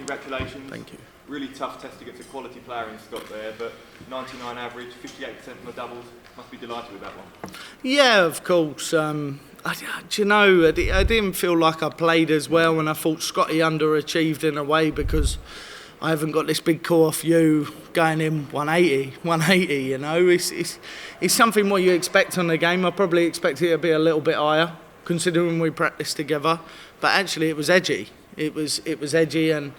congratulations. Thank you. Really tough test against a quality player in Scott there, but 99 average, 58% from the doubles. Must be delighted with that one. Yeah, of course. Do you know, I didn't feel like I played as well, and I thought Scotty underachieved in a way because I haven't got this big call off you going in 180, you know. It's something what you expect on the game. I probably expected it to be a little bit higher, considering we practiced together. But actually it was edgy. It was edgy, and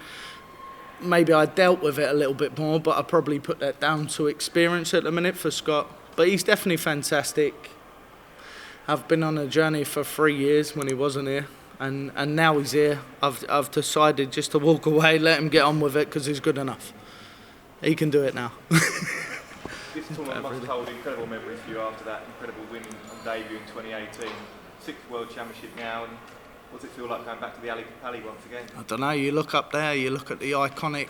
maybe I dealt with it a little bit more, but I probably put that down to experience at the minute for Scott. But he's definitely fantastic. I've been on a journey for 3 years when he wasn't here. And now he's here. I've decided just to walk away, let him get on with it because he's good enough. He can do it now. This tournament must hold incredible memories for you after that incredible win on debut in 2018. 6th World Championship now, and what does it feel like going back to the Pally once again? I don't know, you look up there, you look at the iconic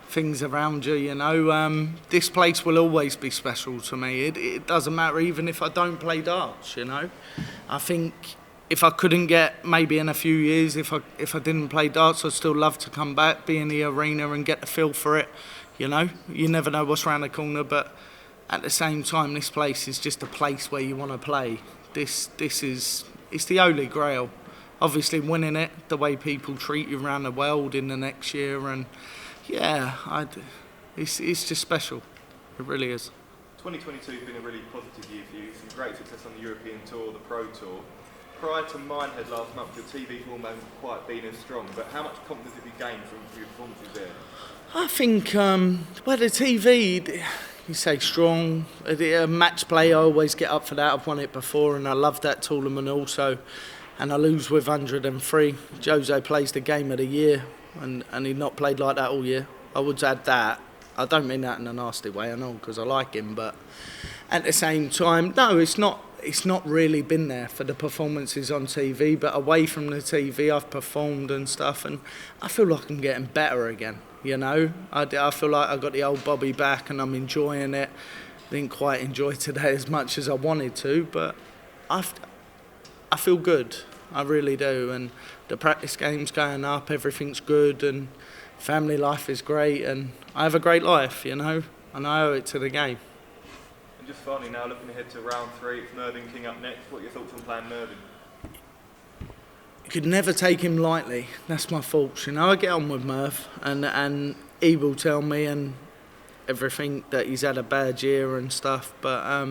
things around you, you know. This place will always be special to me. It doesn't matter even if I don't play darts, you know. I think if I couldn't get, maybe in a few years, if I didn't play darts, I'd still love to come back, be in the arena and get the feel for it, you know. You never know what's around the corner, but at the same time, this place is just a place where you want to play. It's the holy grail. Obviously winning it, the way people treat you around the world in the next year, and yeah, it's just special. It really is. 2022 has been a really positive year for you. Some great success on the European Tour, the Pro Tour. Prior to Minehead last month, your TV form hasn't quite been as strong, but how much confidence have you gained from your performances there? I think, well, the TV, you say strong. Match play, I always get up for that. I've won it before, and I love that tournament also. And I lose with 103. Jose plays the game of the year, and he'd not played like that all year. I would add that. I don't mean that in a nasty way, I know, because I like him, but at the same time, no, it's not really been there for the performances on TV, but away from the TV, I've performed and stuff, and I feel like I'm getting better again, you know. I feel like I got the old Bobby back, and I'm enjoying it. Didn't quite enjoy today as much as I wanted to, but I feel good. I really do, and the practice game's going up, everything's good, and family life is great, and I have a great life, you know, and I owe it to the game. And just finally now, looking ahead to round 3, it's Mervyn King up next. What are your thoughts on playing Mervyn? You could never take him lightly. That's my fault, you know. I get on with Merv, and he will tell me and everything that he's had a bad year and stuff, but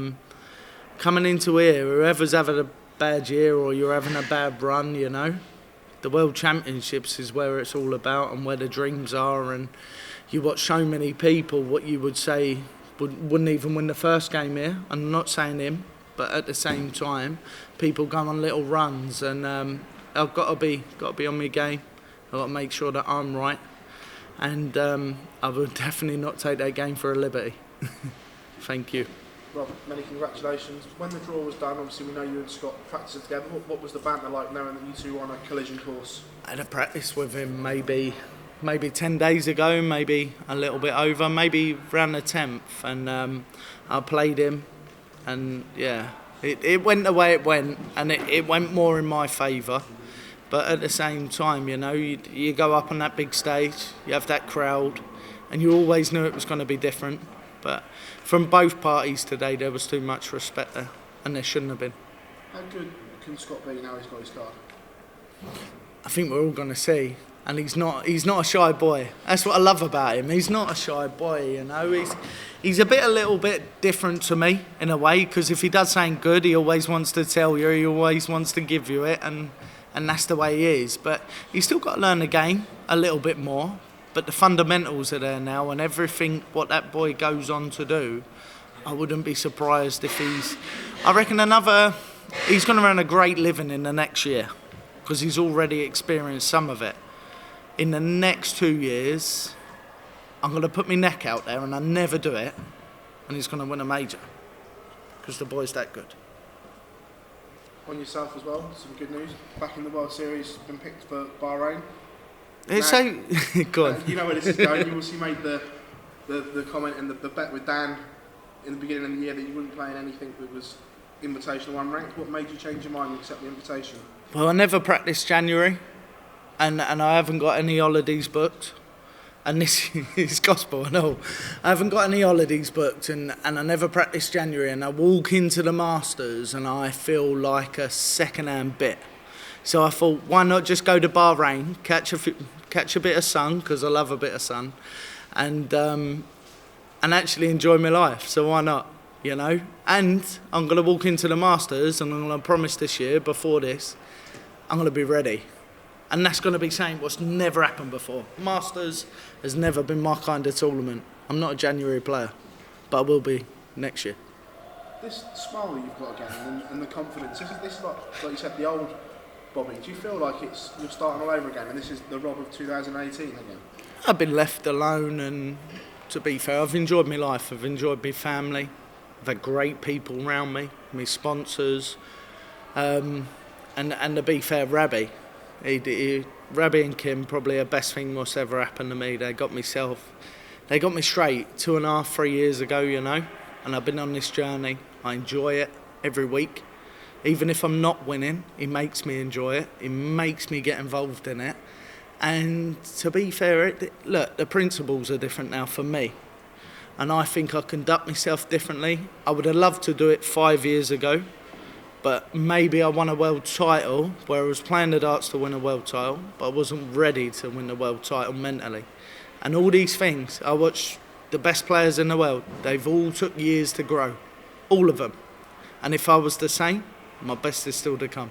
coming into here, whoever's having a bad year or you're having a bad run, you know, the World Championships is where it's all about and where the dreams are, and you watch so many people what you would say wouldn't even win the first game here. I'm not saying him, but at the same time, people go on little runs, and I've got to be on my game. I've got to make sure that I'm right, and I would definitely not take that game for a liberty. Thank you. Rob, many congratulations. When the draw was done, obviously we know you and Scott practiced together. What was the banter like knowing that you two were on a collision course? I had a practice with him maybe 10 days ago, maybe a little bit over, maybe around the 10th, and I played him, and yeah, it went the way it went, and it went more in my favour. But at the same time, you know, you go up on that big stage, you have that crowd, and you always knew it was going to be different. But from both parties today, there was too much respect there, and there shouldn't have been. How good can Scott be now he's got his card? I think we're all going to see. And he's not a shy boy. That's what I love about him. He's not a shy boy, you know. He's a little bit different to me in a way, because if he does something good, he always wants to tell you, he always wants to give you it, and that's the way he is. But he's still got to learn the game a little bit more. But the fundamentals are there now, and everything what that boy goes on to do, I wouldn't be surprised if I reckon he's going to earn a great living in the next year, because he's already experienced some of it. In the next 2 years, I'm going to put my neck out there, and I never do it, and he's going to win a major, because the boy's that good. On yourself as well, some good news. Back in the World Series, been picked for Bahrain. Go on. You know where this is going. You obviously made the comment and the bet with Dan in the beginning of the year that you wouldn't play in anything that was invitational unranked. What made you change your mind and accept the invitation? Well, I never practiced January, and I haven't got any holidays booked. and this is gospel and all. I haven't got any holidays booked, and I never practice January, and I walk into the Masters and I feel like a second-hand bit. So I thought, why not just go to Bahrain, catch a bit of sun, because I love a bit of sun, and actually enjoy my life. So why not, you know? And I'm going to walk into the Masters, and I'm going to promise this year, before this, I'm going to be ready. And that's going to be saying what's never happened before. Masters has never been my kind of tournament. I'm not a January player, but I will be next year. This smile that you've got again, and the confidence, this is like you said, the old Bobby. Do you feel like you're starting all over again, and this is the Rob of 2018 again? I've been left alone, and to be fair, I've enjoyed my life. I've enjoyed my family. I've had great people around me, my sponsors, and to be fair, Rabbi and Kim, probably the best thing what's ever happened to me. They got me straight 2.5, 3 years ago, you know, and I've been on this journey. I enjoy it every week. Even if I'm not winning, it makes me enjoy it. It makes me get involved in it. And to be fair, look, the principles are different now for me. And I think I conduct myself differently. I would have loved to do it 5 years ago, but maybe I won a world title where I was playing the darts to win a world title, but I wasn't ready to win the world title mentally. And all these things, I watch the best players in the world. They've all took years to grow, all of them. And if I was the same, my best is still to come.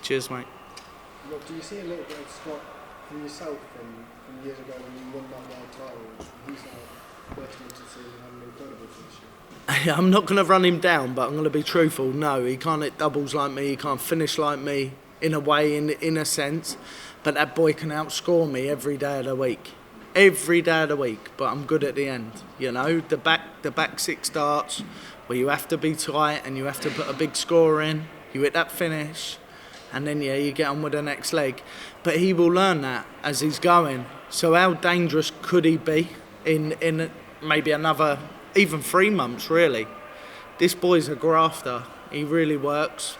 Cheers, mate. Rob, do you see a little bit of Scott from yourself from years ago when you won that world title? He's now bursting to see an incredible finish. I'm not going to run him down, but I'm going to be truthful. No, he can't hit doubles like me. He can't finish like me in a way, in a sense. But that boy can outscore me every day of the week. Every day of the week. But I'm good at the end. You know, the back six darts where you have to be tight and you have to put a big score in. You hit that finish. And then, you get on with the next leg. But he will learn that as he's going. So how dangerous could he be in maybe another, even 3 months, really? This boy's a grafter. He really works.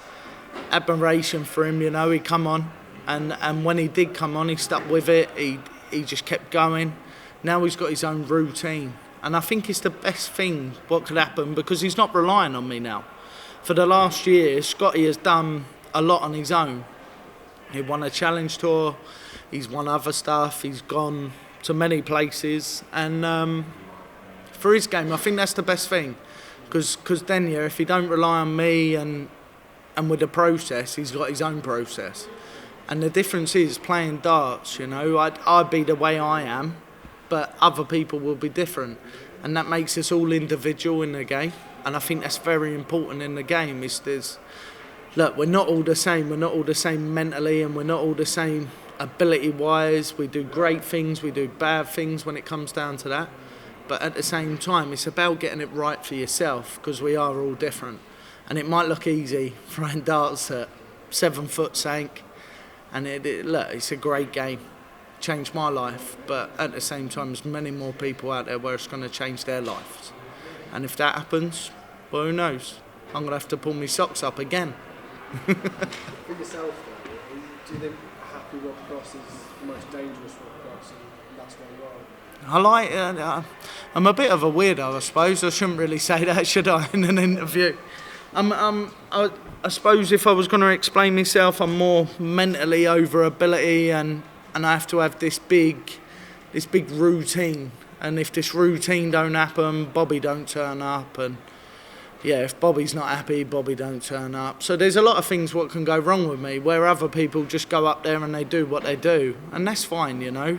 Admiration for him, you know. He come on. And when he did come on, he stuck with it. He just kept going. Now he's got his own routine. And I think it's the best thing what could happen because he's not relying on me now. For the last year, Scotty has done a lot on his own. He won a challenge tour, he's won other stuff, he's gone to many places, and for his game I think that's the best thing because then if he don't rely on me and with the process, he's got his own process. And the difference is playing darts, you know, I'd be the way I am, but other people will be different, and that makes us all individual in the game, and I think that's very important in the game. Look, we're not all the same. We're not all the same mentally, and we're not all the same ability-wise. We do great things, we do bad things when it comes down to that. But at the same time, it's about getting it right for yourself because we are all different. And it might look easy throwing darts at 7 foot sank, and look, it's a great game. Changed my life, but at the same time, there's many more people out there where it's going to change their lives. And if that happens, well, who knows? I'm going to have to pull my socks up again. For yourself, though, do you think Happy Rob Cross is the most dangerous Rob Cross, and that's where you are? I'm a bit of a weirdo, I suppose. I shouldn't really say that, should I, in an interview? I suppose if I was going to explain myself, I'm more mentally over ability, and I have to have this big routine. And if this routine don't happen, Bobby don't turn up, and if Bobby's not happy, Bobby don't turn up. So there's a lot of things what can go wrong with me, where other people just go up there and they do what they do, and that's fine, you know.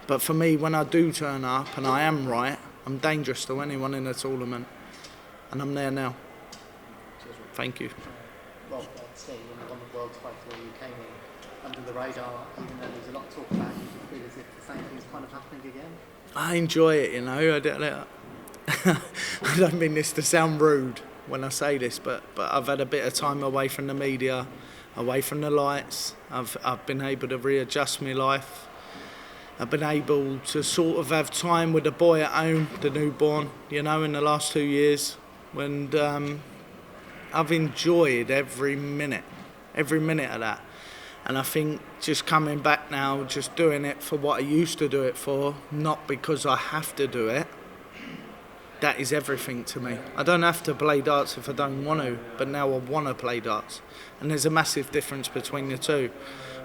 But for me, when I do turn up and I am right, I'm dangerous to anyone in a tournament, and I'm there now. Thank you. Rob, say when you won the world title, you came in under the radar, even though there's a lot of talk about you, you feel as if the same thing's kind of happening again? I enjoy it, you know. I don't mean this to sound rude when I say this, but I've had a bit of time away from the media, away from the lights. I've been able to readjust my life. I've been able to sort of have time with the boy at home, the newborn, you know, in the last 2 years. And I've enjoyed every minute of that. And I think just coming back now, just doing it for what I used to do it for, not because I have to do it, that is everything to me. I don't have to play darts if I don't want to, but now I want to play darts. And there's a massive difference between the two.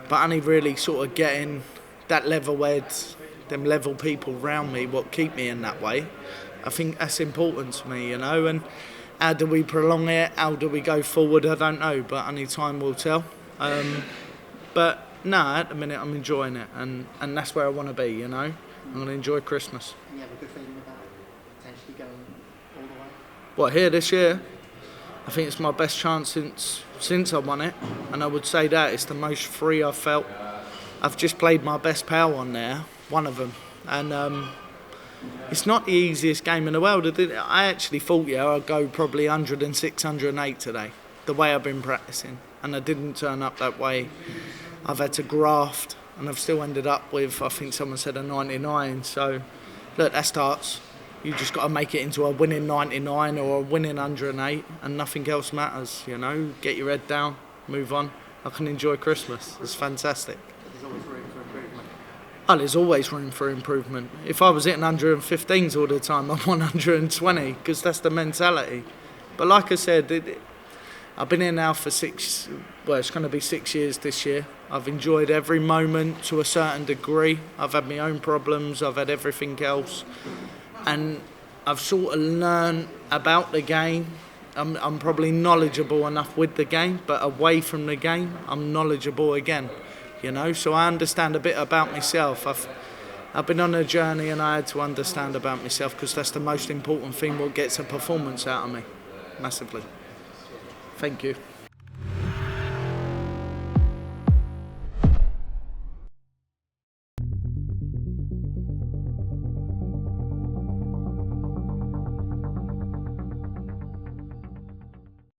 But only really sort of getting that level heads, them level people around me, what keep me in that way, I think that's important to me, you know. And how do we prolong it? How do we go forward? I don't know, but only time will tell. But no, at the minute I'm enjoying it, and that's where I want to be, you know. I'm going to enjoy Christmas. And you have a good feeling about potentially going all the way? What, here this year? I think it's my best chance since I won it, and I would say that it's the most free I've felt. I've just played my best power on there, one of them, and it's not the easiest game in the world. I actually thought, I'd go probably 106, 108 today, the way I've been practicing, and I didn't turn up that way. I've had to graft, and I've still ended up with, I think someone said, a 99. So, look, that's darts. You just got to make it into a winning 99 or a winning 108, and nothing else matters, you know. Get your head down, move on. I can enjoy Christmas. It's fantastic. But there's always room for improvement. Oh, there's always room for improvement. If I was hitting 115s all the time, I'm 120, because that's the mentality. But like I said, I've been here now for it's going to be 6 years this year. I've enjoyed every moment to a certain degree. I've had my own problems, I've had everything else. And I've sort of learned about the game. I'm probably knowledgeable enough with the game, but away from the game, I'm knowledgeable again. You know, so I understand a bit about myself. I've been on a journey, and I had to understand about myself, because that's the most important thing, what gets a performance out of me, massively. Thank you.